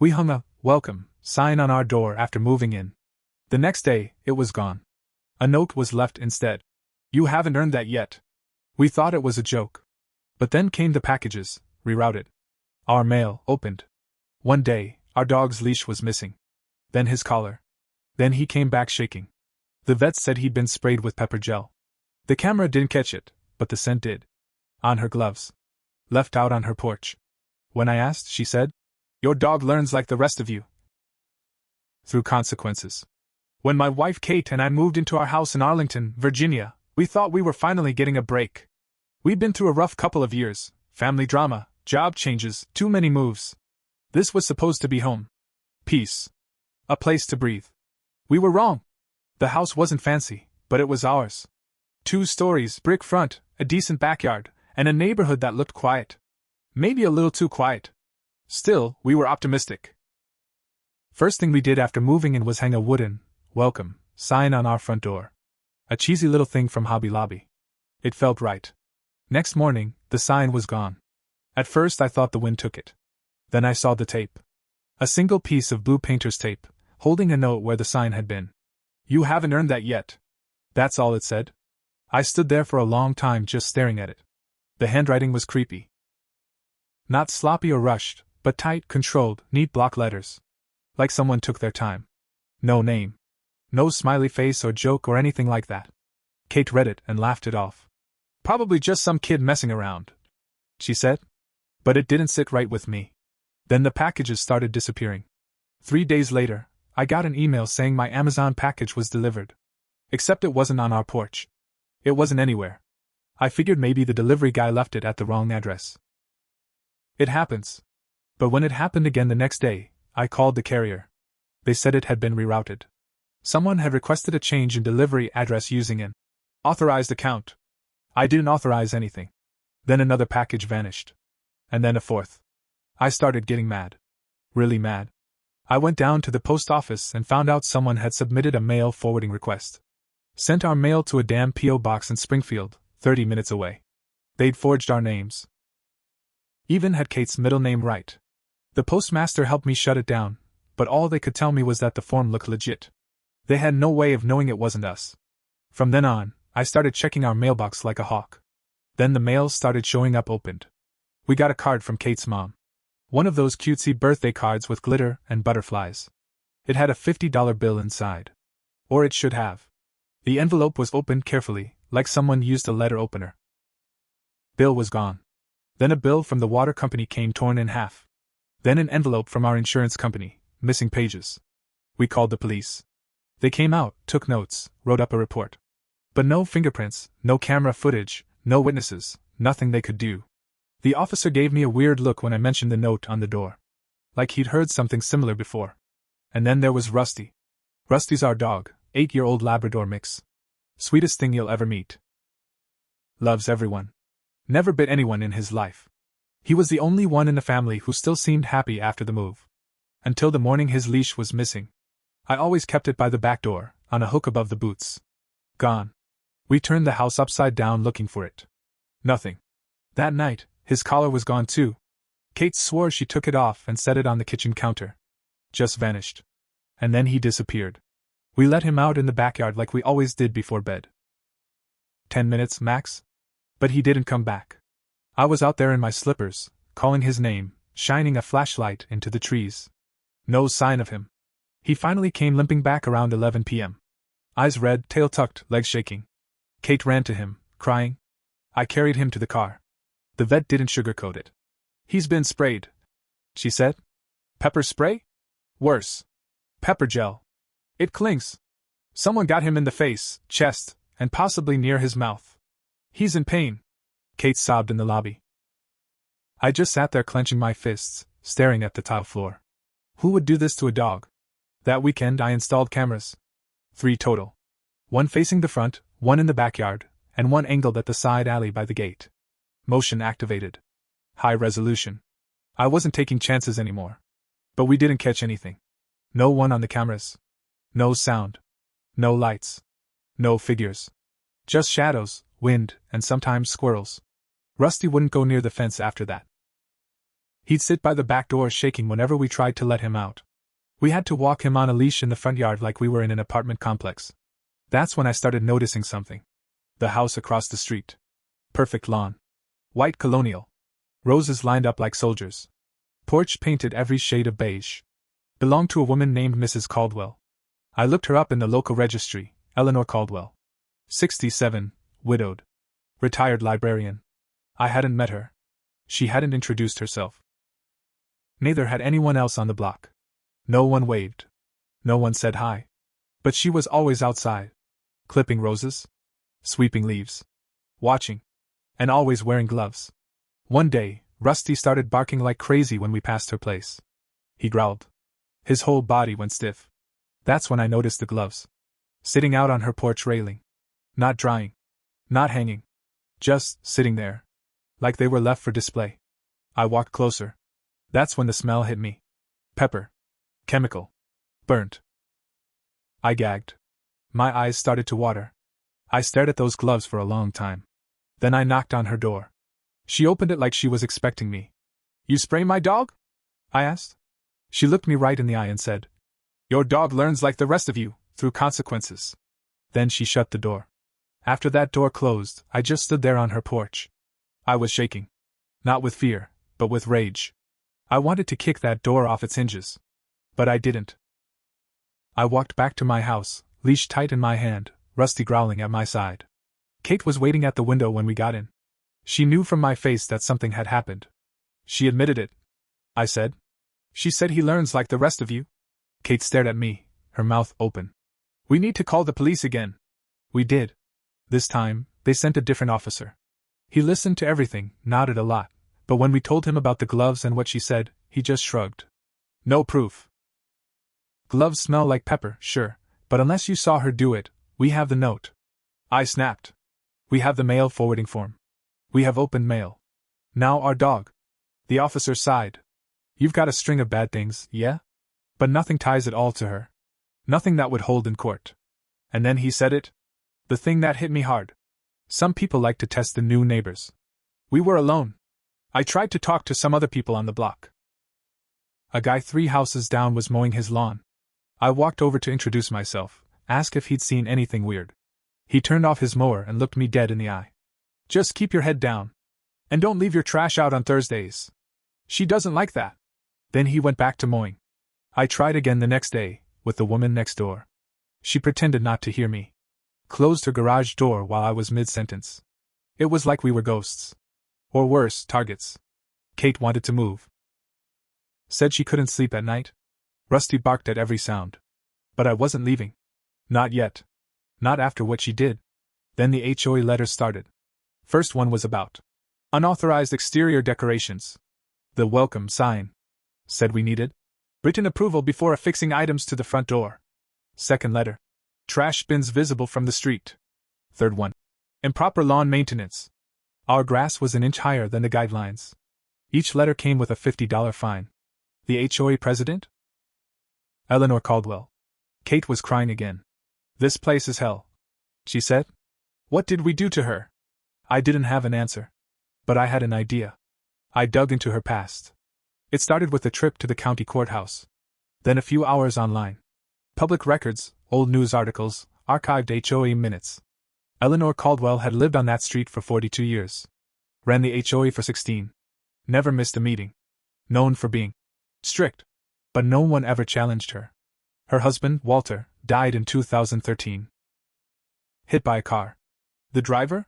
We hung a welcome sign on our door after moving in. The next day, it was gone. A note was left instead. You haven't earned that yet. We thought it was a joke. But then came the packages, rerouted. Our mail opened. One day, our dog's leash was missing. Then his collar. Then he came back shaking. The vet said he'd been sprayed with pepper gel. The camera didn't catch it, but the scent did. On her gloves. Left out on her porch. When I asked, she said, "Your dog learns like the rest of you." Through consequences. When my wife Kate and I moved into our house in Arlington, Virginia, we thought we were finally getting a break. We'd been through a rough couple of years, family drama, job changes, too many moves. This was supposed to be home. Peace. A place to breathe. We were wrong. The house wasn't fancy, but it was ours. 2 stories, brick front, a decent backyard, and a neighborhood that looked quiet. Maybe a little too quiet. Still, we were optimistic. First thing we did after moving in was hang a wooden welcome sign on our front door. A cheesy little thing from Hobby Lobby. It felt right. Next morning, the sign was gone. At first I thought the wind took it. Then I saw the tape. A single piece of blue painter's tape, holding a note where the sign had been. You haven't earned that yet. That's all it said. I stood there for a long time just staring at it. The handwriting was creepy. Not sloppy or rushed, but tight, controlled, neat block letters. Like someone took their time. No name. No smiley face or joke or anything like that. Kate read it and laughed it off. Probably just some kid messing around, she said. But it didn't sit right with me. Then the packages started disappearing. 3 days later, I got an email saying my Amazon package was delivered. Except it wasn't on our porch. It wasn't anywhere. I figured maybe the delivery guy left it at the wrong address. It happens. But when it happened again the next day, I called the carrier. They said it had been rerouted. Someone had requested a change in delivery address using an authorized account. I didn't authorize anything. Then another package vanished. And then a fourth. I started getting mad. Really mad. I went down to the post office and found out someone had submitted a mail forwarding request. Sent our mail to a damn P.O. box in Springfield, 30 minutes away. They'd forged our names. Even had Kate's middle name right. The postmaster helped me shut it down, but all they could tell me was that the form looked legit. They had no way of knowing it wasn't us. From then on, I started checking our mailbox like a hawk. Then the mail started showing up opened. We got a card from Kate's mom. One of those cutesy birthday cards with glitter and butterflies. It had a $50 bill inside. Or it should have. The envelope was opened carefully, like someone used a letter opener. Bill was gone. Then a bill from the water company came torn in half. Then an envelope from our insurance company, missing pages. We called the police. They came out, took notes, wrote up a report. But no fingerprints, no camera footage, no witnesses, nothing they could do. The officer gave me a weird look when I mentioned the note on the door. Like he'd heard something similar before. And then there was Rusty. Rusty's our dog, 8-year-old Labrador mix. Sweetest thing you'll ever meet. Loves everyone. Never bit anyone in his life. He was the only one in the family who still seemed happy after the move. Until the morning his leash was missing. I always kept it by the back door, on a hook above the boots. Gone. We turned the house upside down looking for it. Nothing. That night, his collar was gone too. Kate swore she took it off and set it on the kitchen counter. Just vanished. And then he disappeared. We let him out in the backyard like we always did before bed. 10 minutes, max? But he didn't come back. I was out there in my slippers, calling his name, shining a flashlight into the trees. No sign of him. He finally came limping back around 11 p.m. Eyes red, tail tucked, legs shaking. Kate ran to him, crying. I carried him to the car. The vet didn't sugarcoat it. He's been sprayed, she said. Pepper spray? Worse. Pepper gel. It clings. Someone got him in the face, chest, and possibly near his mouth. He's in pain. Kate sobbed in the lobby. I just sat there clenching my fists, staring at the tile floor. Who would do this to a dog? That weekend I installed cameras. 3 total. 1 facing the front, 1 in the backyard, and 1 angled at the side alley by the gate. Motion activated. High resolution. I wasn't taking chances anymore. But we didn't catch anything. No one on the cameras. No sound. No lights. No figures. Just shadows, wind, and sometimes squirrels. Rusty wouldn't go near the fence after that. He'd sit by the back door shaking whenever we tried to let him out. We had to walk him on a leash in the front yard like we were in an apartment complex. That's when I started noticing something. The house across the street. Perfect lawn. White colonial. Roses lined up like soldiers. Porch painted every shade of beige. Belonged to a woman named Mrs. Caldwell. I looked her up in the local registry, Eleanor Caldwell. 67, widowed. Retired librarian. I hadn't met her. She hadn't introduced herself. Neither had anyone else on the block. No one waved. No one said hi. But she was always outside. Clipping roses. Sweeping leaves. Watching. And always wearing gloves. One day, Rusty started barking like crazy when we passed her place. He growled. His whole body went stiff. That's when I noticed the gloves. Sitting out on her porch railing. Not drying. Not hanging. Just sitting there. Like they were left for display. I walked closer. That's when the smell hit me. Pepper. Chemical. Burnt. I gagged. My eyes started to water. I stared at those gloves for a long time. Then I knocked on her door. She opened it like she was expecting me. You spray my dog? I asked. She looked me right in the eye and said, Your dog learns like the rest of you, through consequences. Then she shut the door. After that door closed, I just stood there on her porch. I was shaking. Not with fear, but with rage. I wanted to kick that door off its hinges. But I didn't. I walked back to my house, leash tight in my hand, Rusty growling at my side. Kate was waiting at the window when we got in. She knew from my face that something had happened. She admitted it. I said. She said he learns like the rest of you. Kate stared at me, her mouth open. We need to call the police again. We did. This time, they sent a different officer. He listened to everything, nodded a lot, but when we told him about the gloves and what she said, he just shrugged. No proof. Gloves smell like pepper, sure, but unless you saw her do it, we have the note. I snapped. We have the mail forwarding form. We have opened mail. Now our dog. The officer sighed. You've got a string of bad things, yeah? But nothing ties it all to her. Nothing that would hold in court. And then he said it. The thing that hit me hard. Some people like to test the new neighbors. We were alone. I tried to talk to some other people on the block. A guy 3 houses down was mowing his lawn. I walked over to introduce myself, ask if he'd seen anything weird. He turned off his mower and looked me dead in the eye. Just keep your head down. And don't leave your trash out on Thursdays. She doesn't like that. Then he went back to mowing. I tried again the next day, with the woman next door. She pretended not to hear me. Closed her garage door while I was mid-sentence. It was like we were ghosts. Or worse, targets. Kate wanted to move. Said she couldn't sleep at night. Rusty barked at every sound. But I wasn't leaving. Not yet. Not after what she did. Then the HOA letters started. First one was about unauthorized exterior decorations. The welcome sign. Said we needed written approval before affixing items to the front door. Second letter. Trash bins visible from the street. Third one. Improper lawn maintenance. Our grass was an inch higher than the guidelines. Each letter came with a $50 fine. The HOA president? Eleanor Caldwell. Kate was crying again. This place is hell, she said. What did we do to her? I didn't have an answer. But I had an idea. I dug into her past. It started with a trip to the county courthouse. Then a few hours online. Public records, old news articles, archived HOA minutes. Eleanor Caldwell had lived on that street for 42 years. Ran the HOA for 16. Never missed a meeting. Known for being strict. But no one ever challenged her. Her husband, Walter, died in 2013. Hit by a car. The driver?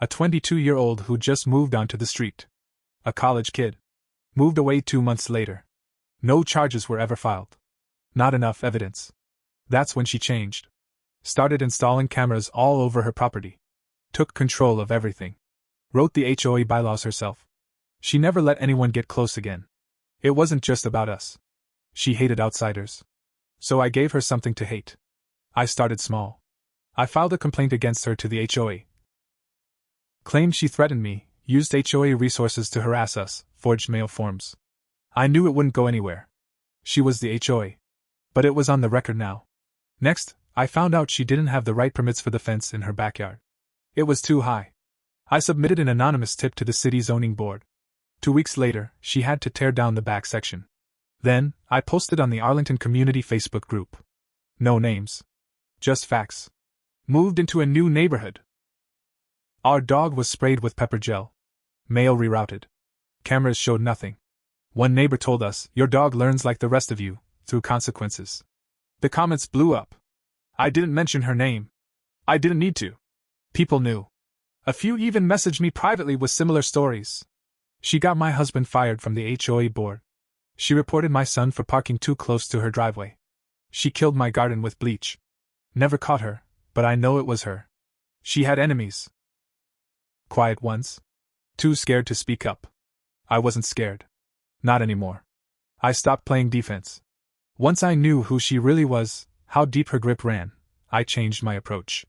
A 22-year-old who just moved onto the street. A college kid. Moved away 2 months later. No charges were ever filed. Not enough evidence. That's when she changed. Started installing cameras all over her property. Took control of everything. Wrote the HOA bylaws herself. She never let anyone get close again. It wasn't just about us. She hated outsiders. So I gave her something to hate. I started small. I filed a complaint against her to the HOA. Claimed she threatened me, used HOA resources to harass us, forged mail forms. I knew it wouldn't go anywhere. She was the HOA. But it was on the record now. Next, I found out she didn't have the right permits for the fence in her backyard. It was too high. I submitted an anonymous tip to the city zoning board. 2 weeks later, she had to tear down the back section. Then, I posted on the Arlington Community Facebook group. No names. Just facts. Moved into a new neighborhood. Our dog was sprayed with pepper gel. Mail rerouted. Cameras showed nothing. One neighbor told us, "Your dog learns like the rest of you, through consequences." The comments blew up. I didn't mention her name. I didn't need to. People knew. A few even messaged me privately with similar stories. She got my husband fired from the HOA board. She reported my son for parking too close to her driveway. She killed my garden with bleach. Never caught her, but I know it was her. She had enemies. Quiet ones. Too scared to speak up. I wasn't scared. Not anymore. I stopped playing defense. Once I knew who she really was, how deep her grip ran, I changed my approach.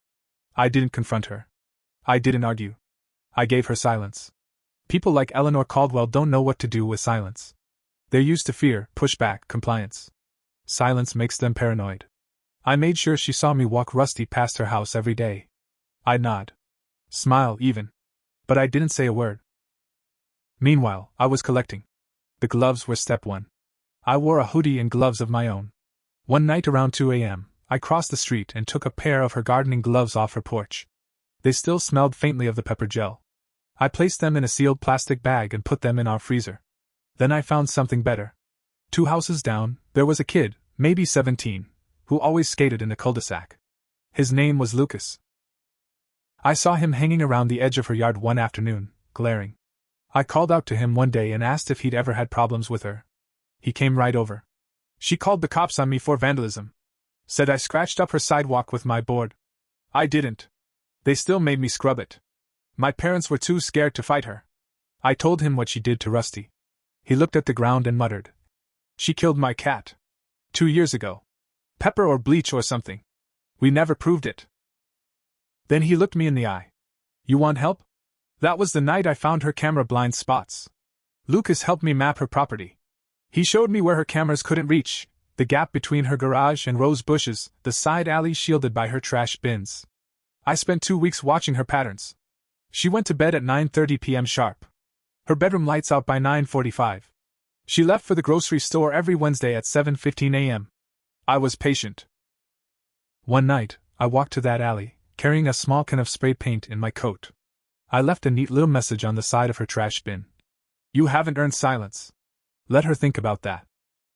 I didn't confront her. I didn't argue. I gave her silence. People like Eleanor Caldwell don't know what to do with silence. They're used to fear, pushback, compliance. Silence makes them paranoid. I made sure she saw me walk Rusty past her house every day. I'd nod. Smile, even. But I didn't say a word. Meanwhile, I was collecting. The gloves were step one. I wore a hoodie and gloves of my own. One night around 2 a.m., I crossed the street and took a pair of her gardening gloves off her porch. They still smelled faintly of the pepper gel. I placed them in a sealed plastic bag and put them in our freezer. Then I found something better. 2 houses down, there was a kid, maybe 17, who always skated in the cul-de-sac. His name was Lucas. I saw him hanging around the edge of her yard one afternoon, glaring. I called out to him one day and asked if he'd ever had problems with her. He came right over. She called the cops on me for vandalism. Said I scratched up her sidewalk with my board. I didn't. They still made me scrub it. My parents were too scared to fight her. I told him what she did to Rusty. He looked at the ground and muttered. She killed my cat. 2 years ago. Pepper or bleach or something. We never proved it. Then he looked me in the eye. You want help? That was the night I found her camera blind spots. Lucas helped me map her property. He showed me where her cameras couldn't reach, the gap between her garage and rose bushes, the side alley shielded by her trash bins. I spent 2 weeks watching her patterns. She went to bed at 9:30 p.m. sharp. Her bedroom lights out by 9:45. She left for the grocery store every Wednesday at 7:15 a.m. I was patient. One night, I walked to that alley, carrying a small can of spray paint in my coat. I left a neat little message on the side of her trash bin. You haven't earned silence. Let her think about that.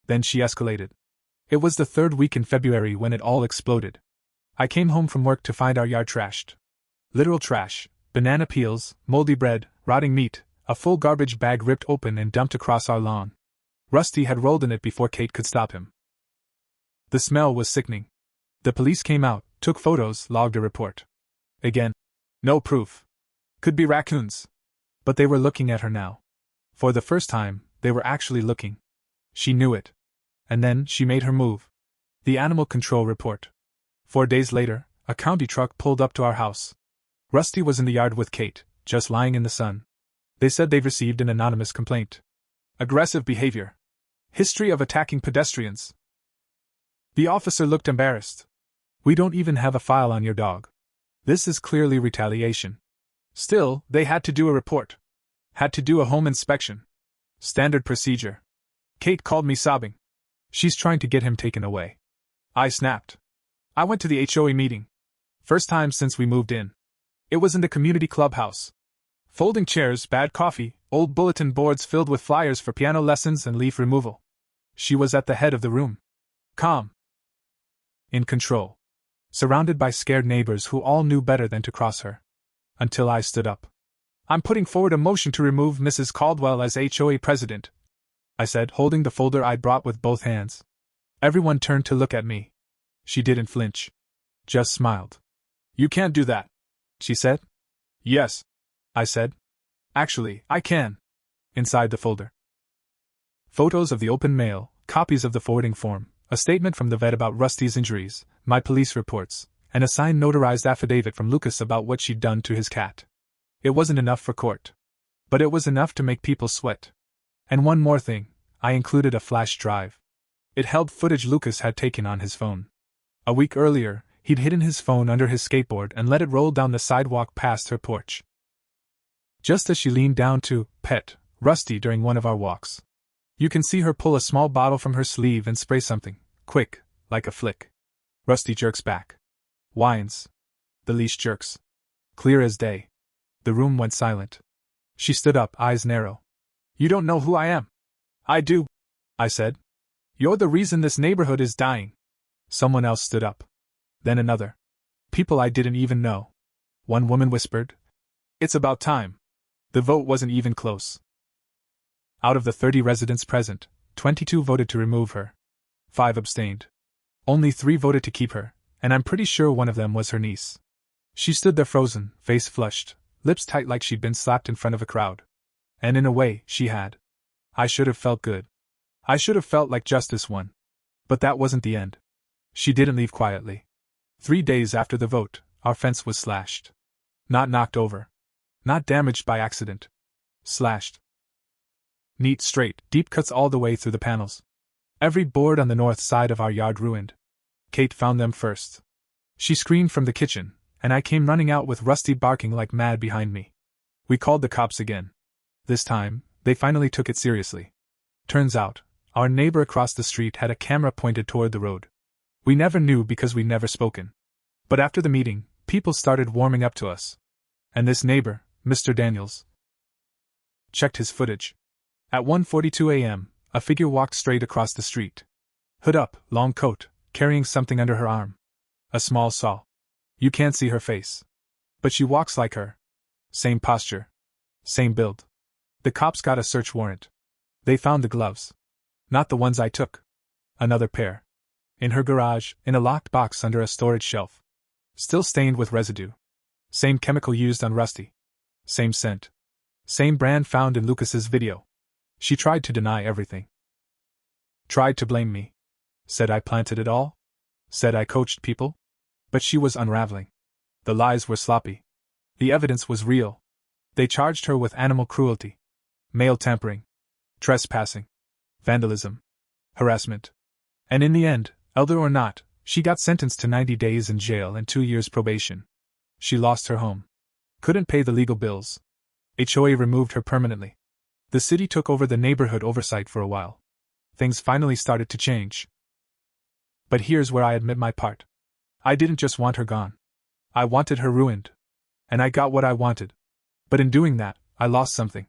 Then she escalated. It was the 3rd week in February when it all exploded. I came home from work to find our yard trashed. Literal trash, banana peels, moldy bread, rotting meat, a full garbage bag ripped open and dumped across our lawn. Rusty had rolled in it before Kate could stop him. The smell was sickening. The police came out, took photos, logged a report. Again. No proof. Could be raccoons. But they were looking at her now. For the first time, they were actually looking. She knew it. And then she made her move. The animal control report. 4 days later, a county truck pulled up to our house. Rusty was in the yard with Kate, just lying in the sun. They said they'd received an anonymous complaint. Aggressive behavior. History of attacking pedestrians. The officer looked embarrassed. We don't even have a file on your dog. This is clearly retaliation. Still, they had to do a report. Had to do a home inspection. Standard procedure. Kate called me sobbing. She's trying to get him taken away. I snapped. I went to the HOA meeting. First time since we moved in. It was in the community clubhouse. Folding chairs, bad coffee, old bulletin boards filled with flyers for piano lessons and leaf removal. She was at the head of the room. Calm. In control. Surrounded by scared neighbors who all knew better than to cross her. Until I stood up. I'm putting forward a motion to remove Mrs. Caldwell as HOA president, I said, holding the folder I'd brought with both hands. Everyone turned to look at me. She didn't flinch. Just smiled. You can't do that, she said. Yes, I said. Actually, I can. Inside the folder. Photos of the open mail, copies of the forwarding form, a statement from the vet about Rusty's injuries, my police reports, and a signed notarized affidavit from Lucas about what she'd done to his cat. It wasn't enough for court. But it was enough to make people sweat. And one more thing, I included a flash drive. It held footage Lucas had taken on his phone. A week earlier, he'd hidden his phone under his skateboard and let it roll down the sidewalk past her porch. Just as she leaned down to pet Rusty during one of our walks. You can see her pull a small bottle from her sleeve and spray something, quick, like a flick. Rusty jerks back. Whines. The leash jerks. Clear as day. The room went silent. She stood up, eyes narrow. You don't know who I am. I do, I said. You're the reason this neighborhood is dying. Someone else stood up. Then another. People I didn't even know. One woman whispered, It's about time. The vote wasn't even close. Out of the 30 residents present, 22 voted to remove her. 5 abstained. Only 3 voted to keep her, and I'm pretty sure one of them was her niece. She stood there frozen, face flushed, lips tight like she'd been slapped in front of a crowd. And in a way, she had. I should have felt good. I should have felt like justice won. But that wasn't the end. She didn't leave quietly. 3 days after the vote, our fence was slashed. Not knocked over. Not damaged by accident. Slashed. Neat, straight, deep cuts all the way through the panels. Every board on the north side of our yard ruined. Kate found them first. She screamed from the kitchen, and I came running out with Rusty barking like mad behind me. We called the cops again. This time, they finally took it seriously. Turns out, our neighbor across the street had a camera pointed toward the road. We never knew because we'd never spoken. But after the meeting, people started warming up to us. And this neighbor, Mr. Daniels, checked his footage. At 1:42 a.m., a figure walked straight across the street. Hood up, long coat, carrying something under her arm. A small saw. You can't see her face. But she walks like her. Same posture. Same build. The cops got a search warrant. They found the gloves. Not the ones I took. Another pair. In her garage, in a locked box under a storage shelf. Still stained with residue. Same chemical used on Rusty. Same scent. Same brand found in Lucas's video. She tried to deny everything. Tried to blame me. Said I planted it all. Said I coached people. But she was unraveling. The lies were sloppy. The evidence was real. They charged her with animal cruelty, male tampering, trespassing, vandalism, harassment. And in the end, elder or not, she got sentenced to 90 days in jail and 2 years probation. She lost her home. Couldn't pay the legal bills. HOA removed her permanently. The city took over the neighborhood oversight for a while. Things finally started to change. But here's where I admit my part. I didn't just want her gone. I wanted her ruined. And I got what I wanted. But in doing that, I lost something.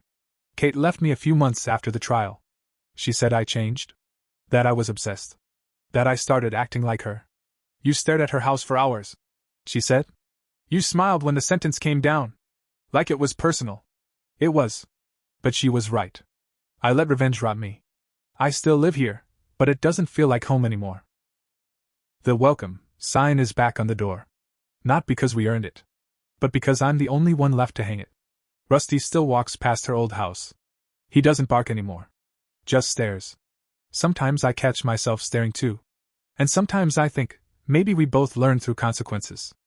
Kate left me a few months after the trial. She said I changed. That I was obsessed. That I started acting like her. You stared at her house for hours, she said. You smiled when the sentence came down. Like it was personal. It was. But she was right. I let revenge rot me. I still live here, but it doesn't feel like home anymore. The welcome sign is back on the door. Not because we earned it, but because I'm the only one left to hang it. Rusty still walks past her old house. He doesn't bark anymore. Just stares. Sometimes I catch myself staring too. And sometimes I think, maybe we both learn through consequences.